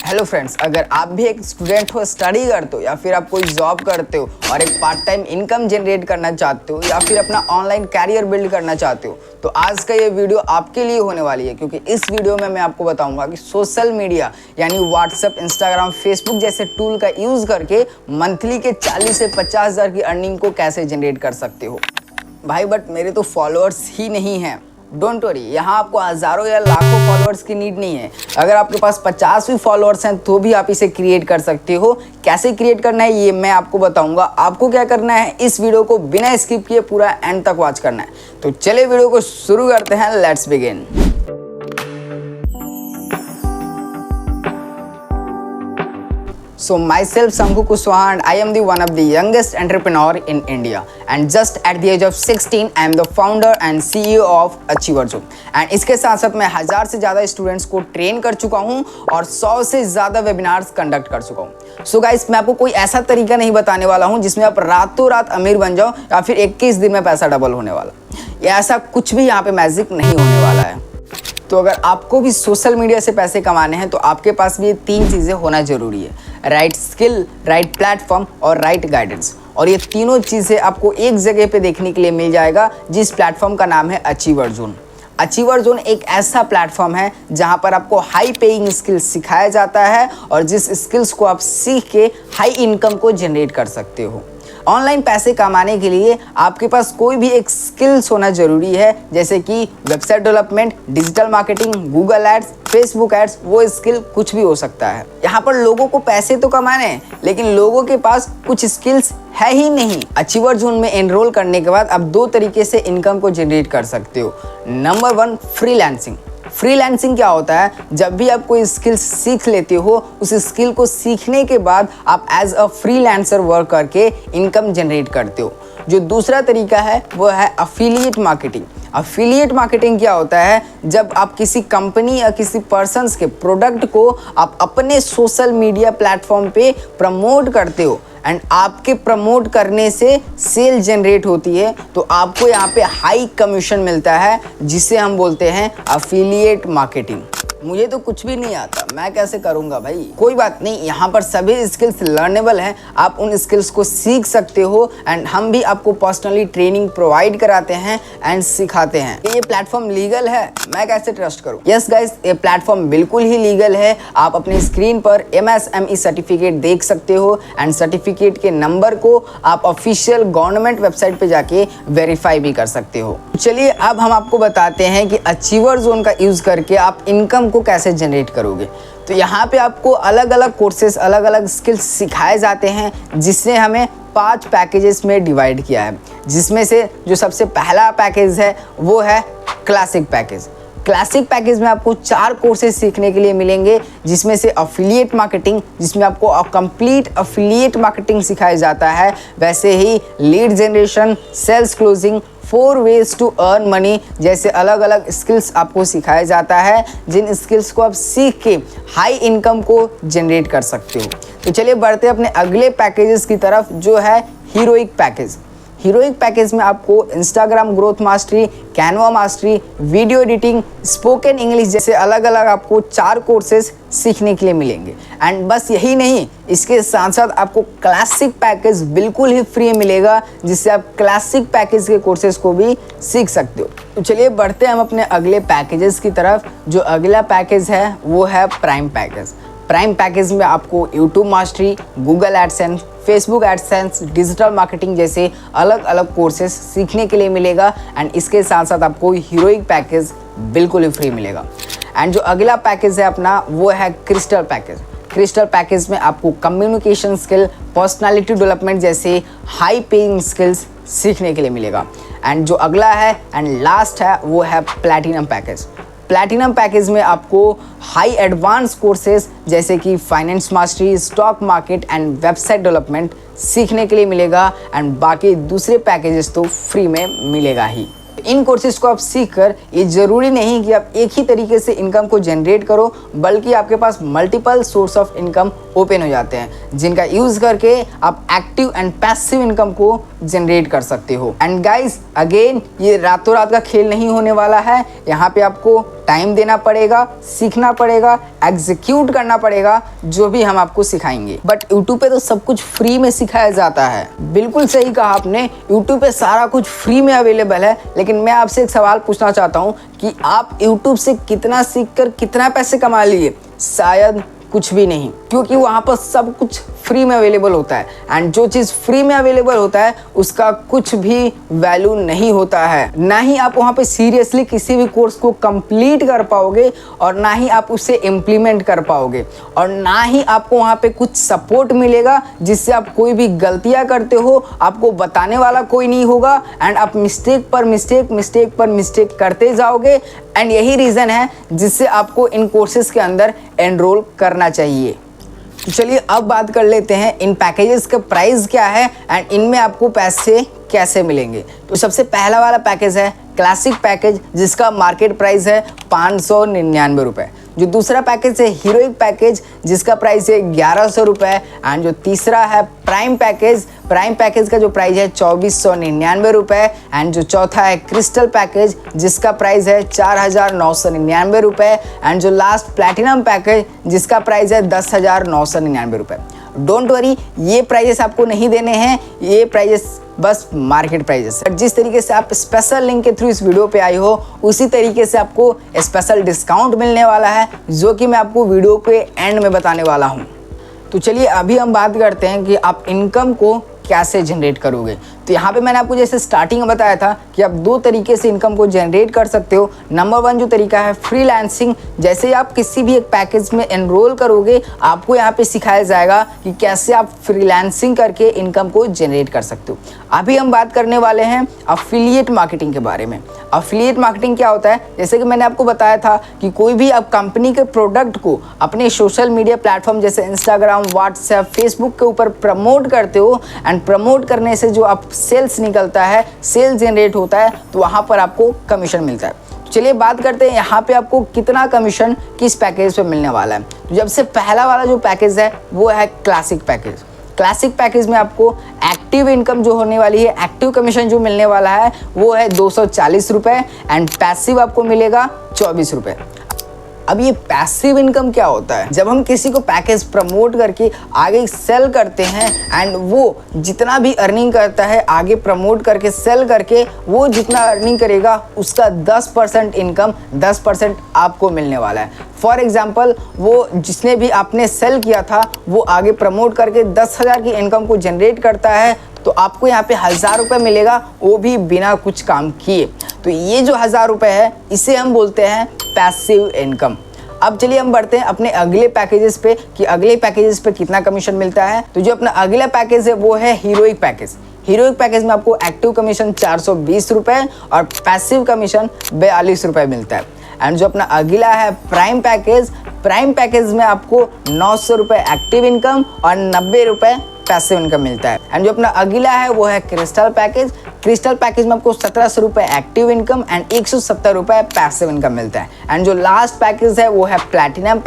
Hello friends, अगर आप भी एक स्टूडेंट हो, स्टडी करते हो या फिर आप कोई जॉब करते हो और एक पार्ट टाइम इनकम जनरेट करना चाहते हो या फिर अपना ऑनलाइन कैरियर बिल्ड करना चाहते हो तो आज का ये वीडियो आपके लिए होने वाली है। क्योंकि इस वीडियो में मैं आपको बताऊंगा कि सोशल मीडिया यानी व्हाट्सएप, इंस्टाग्राम, फेसबुक जैसे टूल का यूज़ करके मंथली के 40 से 50 हज़ार की अर्निंग को कैसे जनरेट कर सकते हो। भाई बट मेरे तो फॉलोअर्स ही नहीं हैं। डोंट वरी, यहाँ आपको हज़ारों या लाखों फॉलोअर्स की नीड नहीं है। अगर आपके पास 50 भी फॉलोअर्स हैं तो भी आप इसे क्रिएट कर सकते हो। कैसे क्रिएट करना है ये मैं आपको बताऊंगा। आपको क्या करना है, इस वीडियो को बिना स्किप किए पूरा एंड तक वॉच करना है। तो चलिए वीडियो को शुरू करते हैं। Let's begin. So myself Shambhu Kushwaha and I am the one of the youngest entrepreneur in India and just at the age of 16 I am the founder and CEO of Achiever Zone and इसके साथ साथ मैं 1000 से ज़्यादा students को train कर चुका हूँ और 100 से ज़्यादा वेबिनार्स कंडक्ट कर चुका हूँ। सो गाइस, मैं आपको कोई ऐसा तरीका नहीं बताने वाला हूँ जिसमें आप रातों रात अमीर बन जाओ या फिर 21 दिन में पैसा डबल होने वाला। ये ऐसा कुछ भी यहाँ पे मैजिक नहीं होने वाला है। तो अगर आपको भी सोशल मीडिया से पैसे कमाने हैं तो आपके पास भी ये 3 चीज़ें होना ज़रूरी है: राइट स्किल, राइट प्लेटफॉर्म और राइट गाइडेंस। और ये तीनों चीज़ें आपको एक जगह पे देखने के लिए मिल जाएगा जिस प्लेटफॉर्म का नाम है अचीवर जोन। अचीवर जोन एक ऐसा प्लेटफॉर्म है जहां पर आपको हाई पेइंग स्किल्स सिखाया जाता है और जिस स्किल्स को आप सीख के हाई इनकम को जनरेट कर सकते हो। ऑनलाइन पैसे कमाने के लिए आपके पास कोई भी एक स्किल्स होना जरूरी है, जैसे कि website development, digital marketing, Google ads, Facebook ads. वो स्किल कुछ भी हो सकता है। यहाँ पर लोगों को पैसे तो कमाने हैं लेकिन लोगों के पास कुछ स्किल्स है ही नहीं। अचीवर जोन में एनरोल करने के बाद आप 2 तरीके से इनकम को जनरेट कर सकते हो। Number 1, freelancing. फ्रीलांसिंग क्या होता है? जब भी आप कोई स्किल सीख लेते हो, उस स्किल को सीखने के बाद आप एज अ फ्रीलांसर वर्क करके इनकम जनरेट करते हो। जो दूसरा तरीका है वो है अफिलिएट मार्केटिंग। अफिलिएट मार्केटिंग क्या होता है? जब आप किसी कंपनी या किसी पर्सन्स के प्रोडक्ट को आप अपने सोशल मीडिया प्लेटफॉर्म पे प्रमोट करते हो एंड आपके प्रमोट करने से सेल जनरेट होती है तो आपको यहाँ पे हाई कमीशन मिलता है, जिसे हम बोलते हैं अफिलिएट मार्केटिंग। मुझे तो कुछ भी नहीं आता, मैं कैसे करूँगा भाई? कोई बात नहीं, यहाँ पर सभी स्किल्स लर्नेबल हैं। आप उन स्किल्स को सीख सकते हो एंड हम भी आपको पर्सनली ट्रेनिंग प्रोवाइड कराते हैं एंड सिखाते हैं। ये प्लेटफॉर्म लीगल है, मैं कैसे ट्रस्ट करूँ? यस गाइस, ये प्लेटफॉर्म बिल्कुल ही लीगल है। आप अपने स्क्रीन पर MSME सर्टिफिकेट देख सकते हो एंड सर्टिफिकेट के नंबर को आप ऑफिशियल गवर्नमेंट वेबसाइट पे जाके वेरीफाई भी कर सकते हो। चलिए अब हम आपको बताते हैं कि अचीवर जोन का यूज़ करके आप इनकम को कैसे जनरेट करोगे। तो यहाँ पे आपको अलग अलग कोर्सेज, अलग अलग स्किल्स सिखाए जाते हैं, जिसने हमें 5 पैकेजेस में डिवाइड किया है। जिसमें से जो सबसे पहला पैकेज है वो है क्लासिक पैकेज। क्लासिक पैकेज में आपको 4 कोर्सेज सीखने के लिए मिलेंगे, जिसमें से अफिलिएट मार्केटिंग, जिसमें आपको कंप्लीट अफिलिएट मार्केटिंग सिखाया जाता है। वैसे ही lead generation, sales closing, 4 ways to earn money जैसे अलग अलग स्किल्स आपको सिखाया जाता है, जिन स्किल्स को आप सीख के हाई इनकम को जनरेट कर सकते हो। तो चलिए बढ़ते हैं अपने अगले पैकेजेस की तरफ, जो है हीरोइक पैकेज। हीरोइक पैकेज में आपको Instagram growth mastery, Canva mastery, video editing, spoken English जैसे अलग अलग आपको 4 कोर्सेज सीखने के लिए मिलेंगे। एंड बस यही नहीं, इसके साथ साथ आपको क्लासिक पैकेज बिल्कुल ही फ्री मिलेगा, जिससे आप क्लासिक पैकेज के कोर्सेज को भी सीख सकते हो। तो चलिए बढ़ते हैं हम अपने अगले पैकेजेस की तरफ। जो अगला पैकेज है वो है प्राइम पैकेज। प्राइम पैकेज में आपको YouTube mastery, Google AdSense, Facebook AdSense, digital marketing जैसे अलग अलग कोर्सेज सीखने के लिए मिलेगा एंड इसके साथ साथ आपको हीरोइक पैकेज बिल्कुल ही फ्री मिलेगा। एंड जो अगला पैकेज है अपना वो है क्रिस्टल पैकेज। क्रिस्टल पैकेज में आपको कम्युनिकेशन स्किल, पर्सनालिटी डेवलपमेंट जैसे हाई पेइंग स्किल्स सीखने के लिए मिलेगा। एंड जो अगला है एंड लास्ट है वो है प्लैटिनम पैकेज। प्लैटिनम पैकेज में आपको हाई एडवांस कोर्सेज जैसे कि finance mastery, stock market and website development सीखने के लिए मिलेगा एंड बाकी दूसरे पैकेजेस तो फ्री में मिलेगा ही। इन कोर्सेज को आप सीखकर ये ज़रूरी नहीं कि आप एक ही तरीके से इनकम को जनरेट करो, बल्कि आपके पास multiple source of income open हो जाते हैं, जिनका यूज़ करके आप एक्टिव एंड पैसिव इनकम को जनरेट कर सकते हो। एंड गाइस, अगेन ये रातों रात का खेल नहीं होने वाला है। यहाँ पे आपको टाइम देना पड़ेगा, सीखना पड़ेगा, एग्जीक्यूट करना पड़ेगा जो भी हम आपको सिखाएंगे। बट यूट्यूब पे तो सब कुछ फ्री में सिखाया जाता है। बिल्कुल सही कहा आपने, यूट्यूब पे सारा कुछ फ्री में अवेलेबल है। लेकिन मैं आपसे एक सवाल पूछना चाहता हूँ कि आप यूट्यूब से कितना सीखकर कितना पैसे कमा लिए? शायद कुछ भी नहीं, क्योंकि वहाँ पर सब कुछ फ्री में अवेलेबल होता है। एंड जो चीज़ फ्री में अवेलेबल होता है उसका कुछ भी वैल्यू नहीं होता है। ना ही आप वहाँ पे सीरियसली किसी भी कोर्स को कंप्लीट कर पाओगे, और ना ही आप उसे इम्प्लीमेंट कर पाओगे, और ना ही आपको वहाँ पे कुछ सपोर्ट मिलेगा जिससे आप कोई भी गलतियाँ करते हो आपको बताने वाला कोई नहीं होगा। एंड आप मिस्टेक पर मिस्टेक करते जाओगे। एंड यही रीज़न है जिससे आपको इन कोर्सेज के अंदर एनरोल करना चाहिए। तो चलिए अब बात कर लेते हैं इन पैकेजेस का प्राइस क्या है एंड इनमें आपको पैसे कैसे मिलेंगे। तो सबसे पहला वाला पैकेज है क्लासिक पैकेज, जिसका मार्केट प्राइस है 599 रुपये। जो दूसरा पैकेज है हीरोइक पैकेज, जिसका प्राइस है 1100 रुपये। एंड जो तीसरा है प्राइम पैकेज का जो प्राइस है 2499 रुपये। एंड जो चौथा है क्रिस्टल पैकेज, जिसका प्राइस है 4999 रुपये। एंड जो लास्ट प्लैटिनम पैकेज, जिसका प्राइस है 10,999 रुपये। डोंट वरी, ये प्राइजेस आपको नहीं देने हैं, ये प्राइजेस बस मार्केट प्राइजेस है। जिस तरीके से आप स्पेशल लिंक के थ्रू इस वीडियो पे आई हो, उसी तरीके से आपको स्पेशल डिस्काउंट मिलने वाला है, जो कि मैं आपको वीडियो के एंड में बताने वाला हूँ। तो चलिए अभी हम बात करते हैं कि आप इनकम को कैसे जनरेट करोगे। तो यहाँ पे मैंने आपको जैसे स्टार्टिंग में बताया था कि आप दो तरीके से इनकम को जनरेट कर सकते हो। नंबर 1 जो तरीका है फ्रीलांसिंग। जैसे ही आप किसी भी एक पैकेज में एनरोल करोगे, आपको यहाँ पे सिखाया जाएगा कि कैसे आप फ्रीलांसिंग करके इनकम को जनरेट कर सकते हो। अभी हम बात करने वाले हैं अफिलिएट मार्केटिंग के बारे में। अफिलिएट मार्केटिंग क्या होता है? जैसे कि मैंने आपको बताया था कि कोई भी आप कंपनी के प्रोडक्ट को अपने सोशल मीडिया प्लेटफॉर्म जैसे इंस्टाग्राम, व्हाट्सएप, फेसबुक के ऊपर प्रमोट करते हो, एंड प्रमोट करने से जो आप सेल्स निकलता है, सेल्स जनरेट होता है, तो वहाँ पर आपको कमीशन मिलता है। चलिए बात करते हैं यहाँ पे आपको कितना कमीशन किस पैकेज पे मिलने वाला है। तो जब से पहला वाला जो पैकेज है वो है क्लासिक पैकेज। क्लासिक पैकेज में आपको एक्टिव इनकम जो होने वाली है, एक्टिव कमीशन जो मिलने वाला है वो है 240 रुपये। एंड पैसिव आपको मिलेगा 24 रुपये। अब ये पैसिव इनकम क्या होता है? जब हम किसी को पैकेज प्रमोट करके आगे सेल करते हैं, एंड वो जितना भी अर्निंग करता है आगे प्रमोट करके सेल करके, वो जितना अर्निंग करेगा उसका 10% इनकम 10% आपको मिलने वाला है। फॉर एग्जाम्पल, वो जिसने भी आपने सेल किया था वो आगे प्रमोट करके 10,000 की इनकम को जनरेट करता है, तो आपको यहाँ पे 1,000 रुपये मिलेगा, वो भी बिना कुछ काम किए। तो ये जो 1,000 रुपये है, इसे हम बोलते हैं पैसिव इनकम। अब चलिए हम बढ़ते हैं अपने अगले पैकेजेस पे कि अगले पैकेजेस पे कितना कमीशन मिलता है। तो जो अपना अगला पैकेज है वो है हीरोइक पैकेज। हीरोइक पैकेज में आपको एक्टिव कमीशन 420 रुपये और पैसिव कमीशन 42 रुपये मिलता है। एंड जो अपना अगला है प्राइम पैकेज में आपको 900 रुपये एक्टिव इनकम और 90 रुपये पैसिव इनकम मिलता है। एंड जो अपना अगला है वो है क्रिस्टल पैकेज में आपको 1700 रुपये एक्टिव इनकम एंड 170 रुपये पैसिव इनकम मिलता है। एंड जो लास्ट पैकेज है वो है प्लैटिनम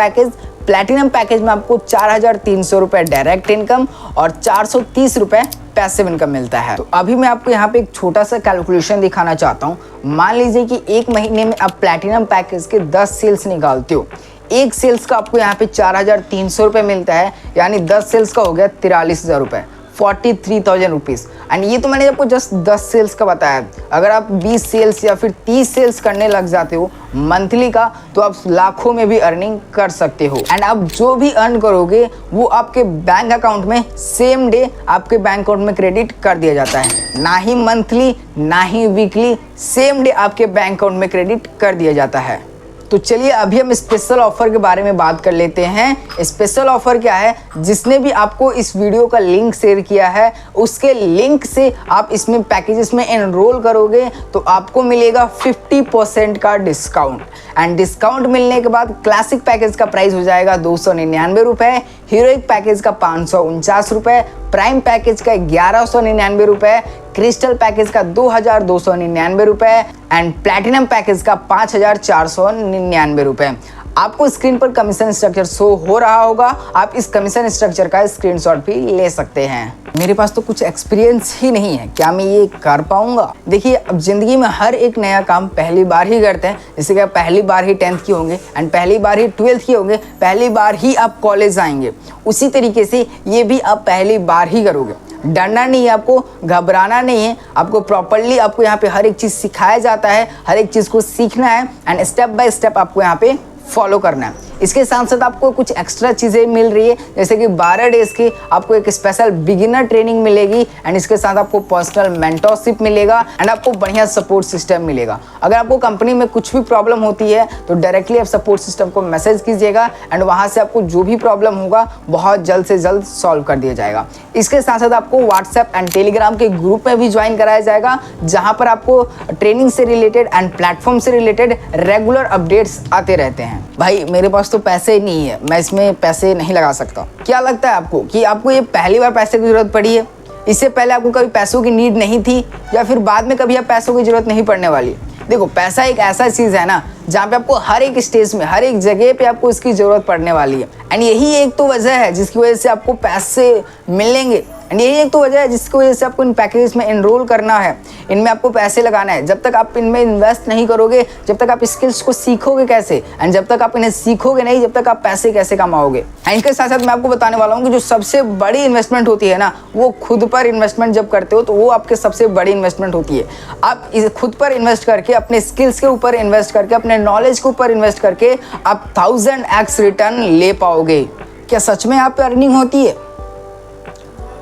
पैकेज में आपको 4,300 रुपये डायरेक्ट इनकम और 430 रुपये पैसिव इनकम मिलता है। तो अभी मैं आपको यहाँ पे एक छोटा सा कैलकुलेशन दिखाना चाहता हूँ। मान लीजिए कि एक महीने में आप प्लैटिनम पैकेज के 10 सेल्स निकालते हो। एक सेल्स का आपको यहाँ पे 4,300 रुपये मिलता है, यानी 10 सेल्स का हो गया 43,000 रुपये, 43,000 रुपीज़। एंड ये तो मैंने आपको जस्ट 10 सेल्स का बताया। अगर आप 20 सेल्स या फिर 30 सेल्स करने लग जाते हो मंथली का, तो आप लाखों में भी अर्निंग कर सकते हो। एंड आप जो भी अर्न करोगे वो आपके बैंक अकाउंट में सेम डे आपके बैंक अकाउंट में क्रेडिट कर दिया जाता है। ना ही मंथली ना ही वीकली, सेम डे आपके बैंक अकाउंट में क्रेडिट कर दिया जाता है। तो चलिए अभी हम स्पेशल ऑफर के बारे में बात कर लेते हैं। स्पेशल ऑफर क्या है? जिसने भी आपको इस वीडियो का लिंक शेयर किया है, उसके लिंक से आप इसमें पैकेजेस में एनरोल करोगे तो आपको मिलेगा 50% का डिस्काउंट। एंड डिस्काउंट मिलने के बाद क्लासिक पैकेज का प्राइस हो जाएगा 299 रुपये, हीरोइक पैकेज का 549 रुपये, प्राइम पैकेज का 1199 रुपये, क्रिस्टल पैकेज का 2,299 रुपये एंड प्लैटिनम पैकेज का 5,499 रुपये। आपको स्क्रीन पर कमीशन स्ट्रक्चर शो हो रहा होगा, आप इस कमीशन स्ट्रक्चर का स्क्रीनशॉट भी ले सकते हैं। मेरे पास तो कुछ एक्सपीरियंस ही नहीं है, क्या मैं ये कर पाऊंगा? देखिए, अब जिंदगी में हर एक नया काम पहली बार ही करते हैं। जैसे कि आप पहली बार ही 10th की होंगे एंड पहली बार ही 12th की होंगे, पहली बार ही आप कॉलेज आएंगे, उसी तरीके से ये भी आप पहली बार ही करोगे। डरना नहीं है, आपको घबराना नहीं है, आपको प्रॉपरली आपको यहाँ पे हर एक चीज़ सिखाया जाता है, हर एक चीज़ को सीखना है एंड स्टेप बाय स्टेप आपको यहाँ पे फॉलो करना है। इसके साथ साथ आपको कुछ एक्स्ट्रा चीज़ें मिल रही है, जैसे कि 12 डेज की आपको एक स्पेशल बिगिनर ट्रेनिंग मिलेगी एंड इसके साथ आपको पर्सनल मेंटरशिप मिलेगा एंड आपको बढ़िया सपोर्ट सिस्टम मिलेगा। अगर आपको कंपनी में कुछ भी प्रॉब्लम होती है तो डायरेक्टली आप सपोर्ट सिस्टम को मैसेज कीजिएगा एंड वहाँ से आपको जो भी प्रॉब्लम होगा बहुत जल्द से जल्द सॉल्व कर दिया जाएगा। इसके साथ साथ आपको व्हाट्सएप एंड टेलीग्राम के ग्रुप में भी ज्वाइन कराया जाएगा, जहाँ पर आपको ट्रेनिंग से रिलेटेड एंड प्लेटफॉर्म से रिलेटेड रेगुलर अपडेट्स आते रहते हैं। भाई मेरे पास तो पैसे नहीं है, मैं इसमें पैसे नहीं लगा सकता। क्या लगता है आपको कि आपको ये पहली बार पैसे की जरूरत पड़ी है? इससे पहले आपको कभी पैसों की नीड नहीं थी, या फिर बाद में कभी आप पैसों की जरूरत नहीं पड़ने वाली है? देखो, पैसा एक ऐसा चीज़ है ना जहाँ पे आपको हर एक स्टेज में, हर एक जगह पे आपको इसकी ज़रूरत पड़ने वाली है एंड यही एक तो वजह है जिसकी वजह से आपको पैसे मिलेंगे एंड यही एक तो वजह है जिसकी वजह से आपको इन पैकेजेस में एनरोल करना है, इनमें आपको पैसे लगाना है। जब तक आप इनमें इन्वेस्ट नहीं करोगे, जब तक आप स्किल्स को सीखोगे कैसे, एंड जब तक आप इन्हें सीखोगे नहीं, जब तक आप पैसे कैसे कमाओगे। एंड इनके साथ साथ मैं आपको बताने वाला हूँ कि जो सबसे बड़ी इन्वेस्टमेंट होती है ना, वो खुद पर इन्वेस्टमेंट जब करते हो तो वो आपके सबसे बड़ी इन्वेस्टमेंट होती है। आप इस खुद पर इन्वेस्ट करके, अपने स्किल्स के ऊपर इन्वेस्ट करके, अपने नॉलेज के ऊपर इन्वेस्ट करके आप 1000x रिटर्न ले पाओगे। क्या सच में आप पे अर्निंग होती है?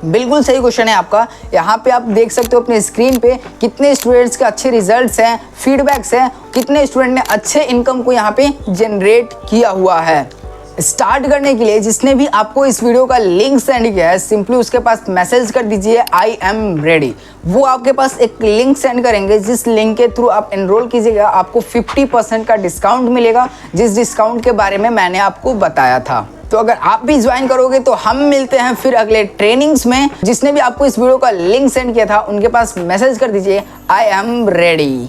बिल्कुल सही क्वेश्चन है आपका। यहाँ पे आप देख सकते हो अपने स्क्रीन पे कितने स्टूडेंट्स के अच्छे रिजल्ट्स हैं, फीडबैक्स हैं, कितने स्टूडेंट ने अच्छे इनकम को यहाँ पे जनरेट किया हुआ है। स्टार्ट करने के लिए जिसने भी आपको इस वीडियो का लिंक सेंड किया है, सिंपली उसके पास मैसेज कर दीजिए आई एम रेडी। वो आपके पास एक लिंक सेंड करेंगे, जिस लिंक के थ्रू आप एनरोल कीजिएगा, आपको 50% का डिस्काउंट मिलेगा, जिस डिस्काउंट के बारे में मैंने आपको बताया था। तो अगर आप भी ज्वाइन करोगे तो हम मिलते हैं फिर अगले ट्रेनिंग्स में। जिसने भी आपको इस वीडियो का लिंक सेंड किया था उनके पास मैसेज कर दीजिए आई एम रेडी।